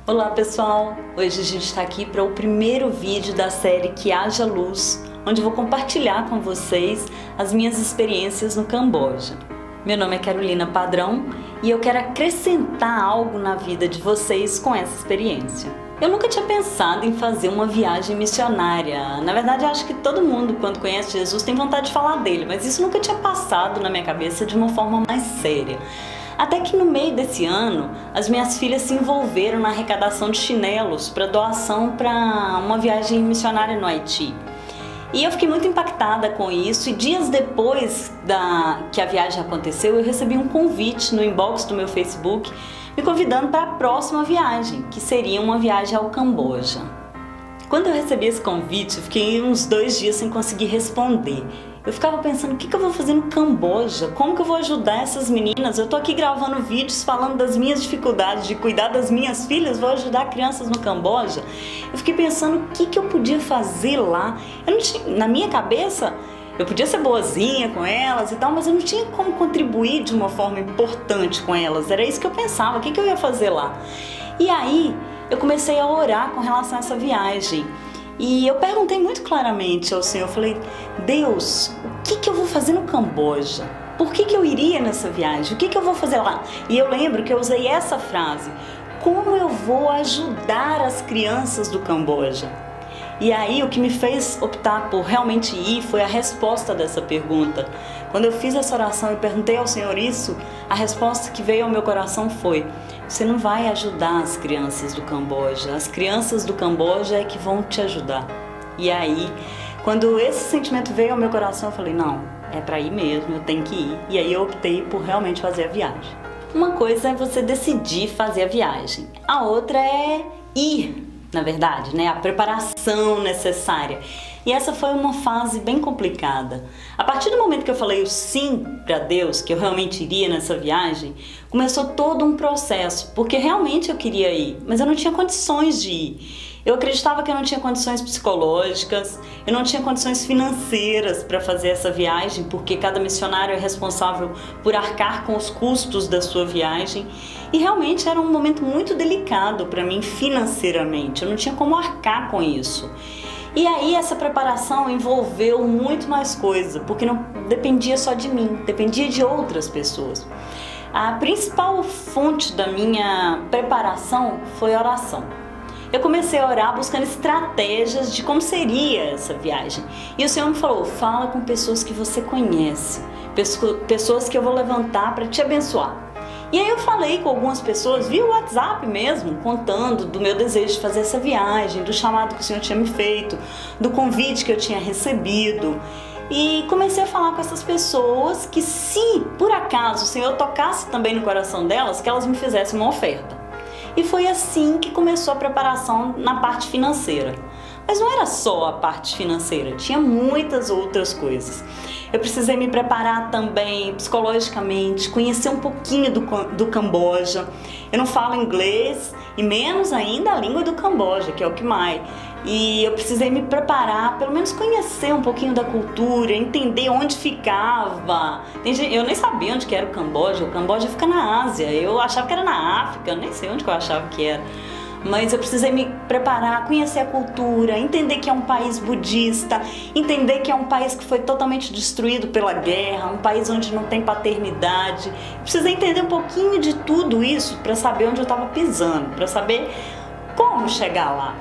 Olá pessoal, hoje a gente está aqui para o primeiro vídeo da série Que Haja Luz, onde eu vou compartilhar com vocês as minhas experiências no Camboja. Meu nome é Carolina Padrão e eu quero acrescentar algo na vida de vocês com essa experiência. Eu nunca tinha pensado em fazer uma viagem missionária. Na verdade, eu acho que todo mundo, quando conhece Jesus, tem vontade de falar dele, mas isso nunca tinha passado na minha cabeça de uma forma mais séria. Até que no meio desse ano, as minhas filhas se envolveram na arrecadação de chinelos para doação para uma viagem missionária no Haiti. E eu fiquei muito impactada com isso e dias depois que a viagem aconteceu, eu recebi um convite no inbox do meu Facebook me convidando para a próxima viagem, que seria uma viagem ao Camboja. Quando eu recebi esse convite, eu fiquei uns 2 dias sem conseguir responder. Eu ficava pensando, o que eu vou fazer no Camboja? Como que eu vou ajudar essas meninas? Eu tô aqui gravando vídeos falando das minhas dificuldades de cuidar das minhas filhas, vou ajudar crianças no Camboja. Eu fiquei pensando o que eu podia fazer lá. Eu não tinha, na minha cabeça, eu podia ser boazinha com elas e tal, mas eu não tinha como contribuir de uma forma importante com elas. Era isso que eu pensava, o que eu ia fazer lá? E aí, eu comecei a orar com relação a essa viagem. E eu perguntei muito claramente ao Senhor, eu falei, Deus, o que eu vou fazer no Camboja? Por que eu iria nessa viagem? O que eu vou fazer lá? E eu lembro que eu usei essa frase, como eu vou ajudar as crianças do Camboja? E aí o que me fez optar por realmente ir foi a resposta dessa pergunta. Quando eu fiz essa oração e perguntei ao Senhor isso, a resposta que veio ao meu coração foi, você não vai ajudar as crianças do Camboja, as crianças do Camboja é que vão te ajudar. E aí, quando esse sentimento veio ao meu coração, eu falei, não, é para ir mesmo, eu tenho que ir. E aí eu optei por realmente fazer a viagem. Uma coisa é você decidir fazer a viagem, a outra é ir, na verdade, né? A preparação necessária. E essa foi uma fase bem complicada. A partir do momento que eu falei o sim para Deus, que eu realmente iria nessa viagem, começou todo um processo, porque realmente eu queria ir, mas eu não tinha condições de ir. Eu acreditava que eu não tinha condições psicológicas, eu não tinha condições financeiras para fazer essa viagem, porque cada missionário é responsável por arcar com os custos da sua viagem. E realmente era um momento muito delicado para mim financeiramente, eu não tinha como arcar com isso. E aí essa preparação envolveu muito mais coisa, porque não dependia só de mim, dependia de outras pessoas. A principal fonte da minha preparação foi a oração. Eu comecei a orar buscando estratégias de como seria essa viagem. E o Senhor me falou, fala com pessoas que você conhece, pessoas que eu vou levantar para te abençoar. E aí eu falei com algumas pessoas via WhatsApp mesmo, contando do meu desejo de fazer essa viagem, do chamado que o Senhor tinha me feito, do convite que eu tinha recebido. E comecei a falar com essas pessoas que se por acaso o Senhor tocasse também no coração delas, que elas me fizessem uma oferta. E foi assim que começou a preparação na parte financeira. Mas não era só a parte financeira, tinha muitas outras coisas. Eu precisei me preparar também psicologicamente, conhecer um pouquinho do Camboja. Eu não falo inglês e menos ainda a língua do Camboja, que é o Khmer. E eu precisei me preparar, pelo menos conhecer um pouquinho da cultura, entender onde ficava. Eu nem sabia onde que era o Camboja fica na Ásia, eu achava que era na África, nem sei onde que eu achava que era. Mas eu precisei me preparar, conhecer a cultura, entender que é um país budista, entender que é um país que foi totalmente destruído pela guerra, um país onde não tem paternidade. Eu precisei entender um pouquinho de tudo isso para saber onde eu estava pisando, para saber como chegar lá.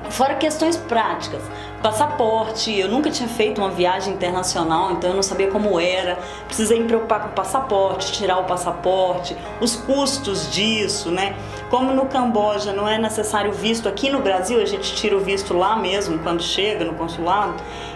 Fora questões práticas, passaporte, eu nunca tinha feito uma viagem internacional, então eu não sabia como era, precisei me preocupar com o passaporte, tirar o passaporte, os custos disso, né? Como no Camboja não é necessário visto, aqui no Brasil a gente tira o visto lá mesmo, quando chega no consulado,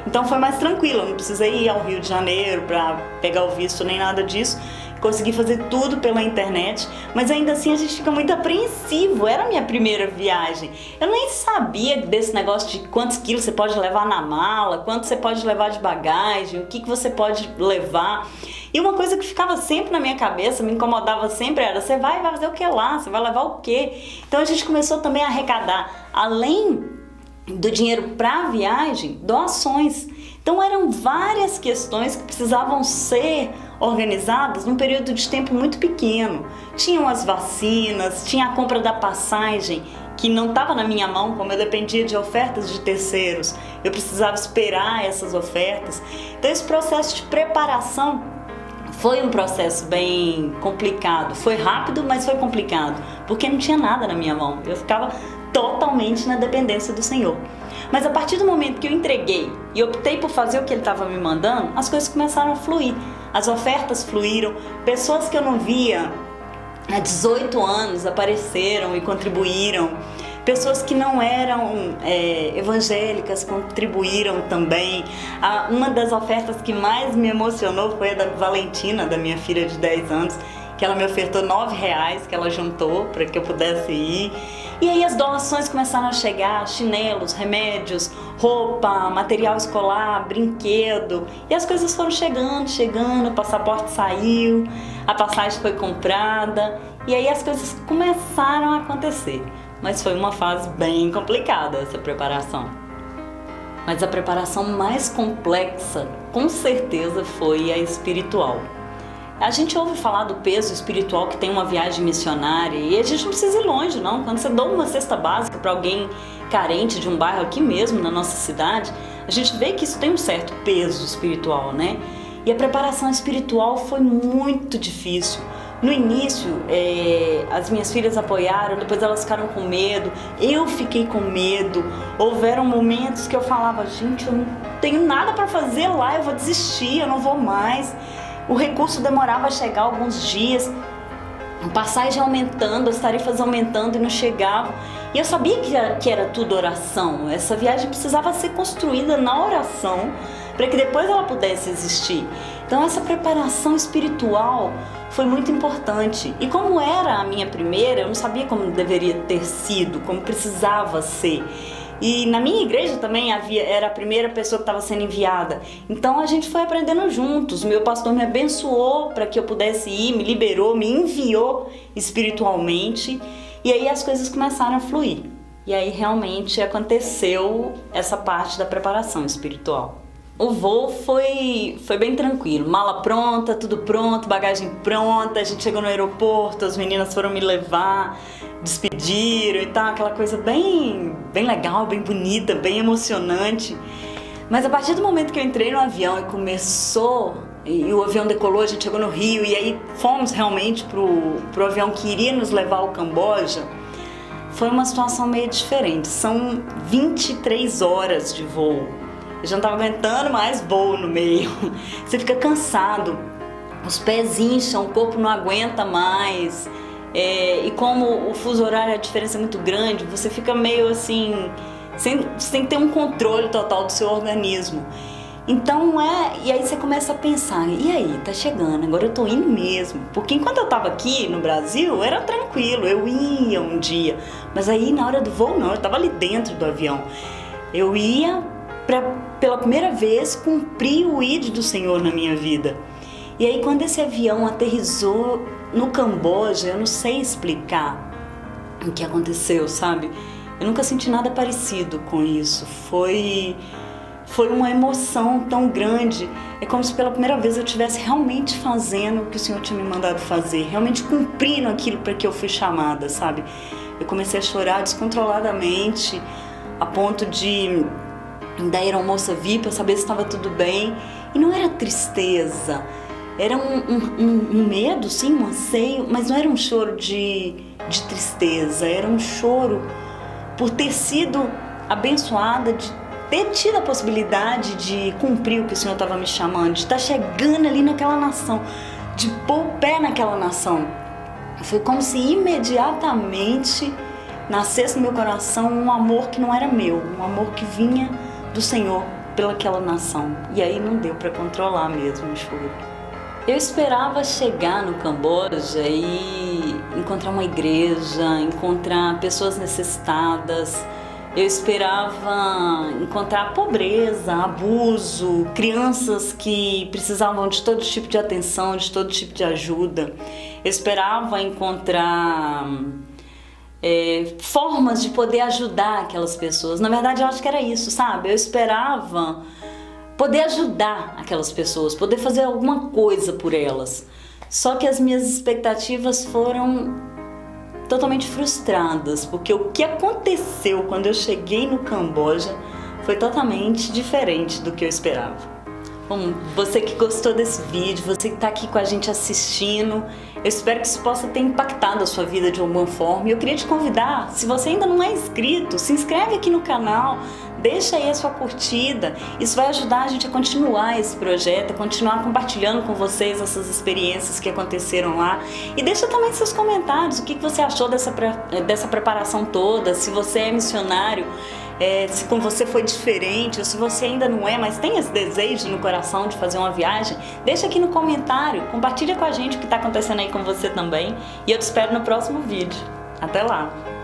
então foi mais tranquilo, eu não precisei ir ao Rio de Janeiro para pegar o visto nem nada disso. Consegui fazer tudo pela internet, mas ainda assim a gente fica muito apreensivo, era a minha primeira viagem. Eu nem sabia desse negócio de quantos quilos você pode levar na mala, quanto você pode levar de bagagem, o que você pode levar. E uma coisa que ficava sempre na minha cabeça, me incomodava sempre, era você vai fazer o que lá? Você vai levar o quê? Então a gente começou também a arrecadar, além do dinheiro para a viagem, doações. Então eram várias questões que precisavam ser organizadas num período de tempo muito pequeno. Tinham as vacinas, tinha a compra da passagem, que não estava na minha mão, como eu dependia de ofertas de terceiros. Eu precisava esperar essas ofertas. Então esse processo de preparação foi um processo bem complicado. Foi rápido, mas foi complicado, porque não tinha nada na minha mão. Eu ficava totalmente na dependência do Senhor. Mas a partir do momento que eu entreguei e optei por fazer o que Ele estava me mandando, as coisas começaram a fluir. As ofertas fluíram, pessoas que eu não via há 18 anos apareceram e contribuíram. Pessoas que não eram evangélicas contribuíram também. Uma das ofertas que mais me emocionou foi a da Valentina, da minha filha de 10 anos, que ela me ofertou R$9 que ela juntou para que eu pudesse ir. E aí as doações começaram a chegar, chinelos, remédios, roupa, material escolar, brinquedo. E as coisas foram chegando, o passaporte saiu, a passagem foi comprada. E aí as coisas começaram a acontecer. Mas foi uma fase bem complicada essa preparação. Mas a preparação mais complexa, com certeza, foi a espiritual. A gente ouve falar do peso espiritual que tem uma viagem missionária e a gente não precisa ir longe, não. Quando você doa uma cesta básica para alguém carente de um bairro aqui mesmo, na nossa cidade, a gente vê que isso tem um certo peso espiritual, né? E a preparação espiritual foi muito difícil. No início, as minhas filhas apoiaram, depois elas ficaram com medo, eu fiquei com medo. Houveram momentos que eu falava, gente, eu não tenho nada para fazer lá, eu vou desistir, eu não vou mais. O recurso demorava a chegar alguns dias, a passagem aumentando, as tarefas aumentando e não chegavam. E eu sabia que era tudo oração, essa viagem precisava ser construída na oração para que depois ela pudesse existir. Então essa preparação espiritual foi muito importante. E como era a minha primeira, eu não sabia como deveria ter sido, como precisava ser. E na minha igreja também era a primeira pessoa que estava sendo enviada. Então a gente foi aprendendo juntos. O meu pastor me abençoou para que eu pudesse ir, me liberou, me enviou espiritualmente. E aí as coisas começaram a fluir. E aí realmente aconteceu essa parte da preparação espiritual. O voo foi bem tranquilo, mala pronta, tudo pronto, bagagem pronta, a gente chegou no aeroporto, as meninas foram me levar, despediram e tal, aquela coisa bem legal, bem bonita, bem emocionante. Mas a partir do momento que eu entrei no avião e o avião decolou, a gente chegou no Rio e aí fomos realmente pro avião que iria nos levar ao Camboja, foi uma situação meio diferente, são 23 horas de voo. Eu já não estava aguentando mais voo no meio. Você fica cansado, os pés incham, o corpo não aguenta mais. E como o fuso horário, a diferença é muito grande, você fica meio assim, você tem que ter um controle total do seu organismo. Então e aí você começa a pensar, e aí, tá chegando, agora eu tô indo mesmo. Porque enquanto eu tava aqui no Brasil, era tranquilo, eu ia um dia. Mas aí na hora do voo não, eu tava ali dentro do avião. Eu ia pela primeira vez cumprir o ID do Senhor na minha vida. E aí quando esse avião aterrissou no Camboja, eu não sei explicar o que aconteceu, sabe? Eu nunca senti nada parecido com isso. Foi uma emoção tão grande. É como se pela primeira vez eu estivesse realmente fazendo o que o Senhor tinha me mandado fazer, realmente cumprindo aquilo para que eu fui chamada, sabe? Eu comecei a chorar descontroladamente, a ponto da aeromoça vir para saber se estava tudo bem. E não era tristeza, era um medo, sim, um anseio, mas não era um choro de tristeza, era um choro por ter sido abençoada, de ter tido a possibilidade de cumprir o que o Senhor estava me chamando, de estar chegando ali naquela nação, de pôr o pé naquela nação. Foi como se imediatamente nascesse no meu coração um amor que não era meu, um amor que vinha do Senhor pelaquela nação. E aí não deu para controlar mesmo o choro. Eu esperava chegar no Camboja e encontrar uma igreja, encontrar pessoas necessitadas. Eu esperava encontrar pobreza, abuso, crianças que precisavam de todo tipo de atenção, de todo tipo de ajuda. Eu esperava encontrar formas de poder ajudar aquelas pessoas. Na verdade, eu acho que era isso, sabe? Eu esperava poder ajudar aquelas pessoas, poder fazer alguma coisa por elas. Só que as minhas expectativas foram totalmente frustradas, porque o que aconteceu quando eu cheguei no Camboja foi totalmente diferente do que eu esperava. Bom, você que gostou desse vídeo, você que está aqui com a gente assistindo, eu espero que isso possa ter impactado a sua vida de alguma forma. E eu queria te convidar, se você ainda não é inscrito, se inscreve aqui no canal, deixa aí a sua curtida. Isso vai ajudar a gente a continuar esse projeto, a continuar compartilhando com vocês essas experiências que aconteceram lá. E deixa também seus comentários, o que você achou dessa preparação toda, se você é missionário, se com você foi diferente, ou se você ainda não é, mas tem esse desejo no coração de fazer uma viagem, deixa aqui no comentário, compartilha com a gente o que está acontecendo aí com você também, e eu te espero no próximo vídeo. Até lá!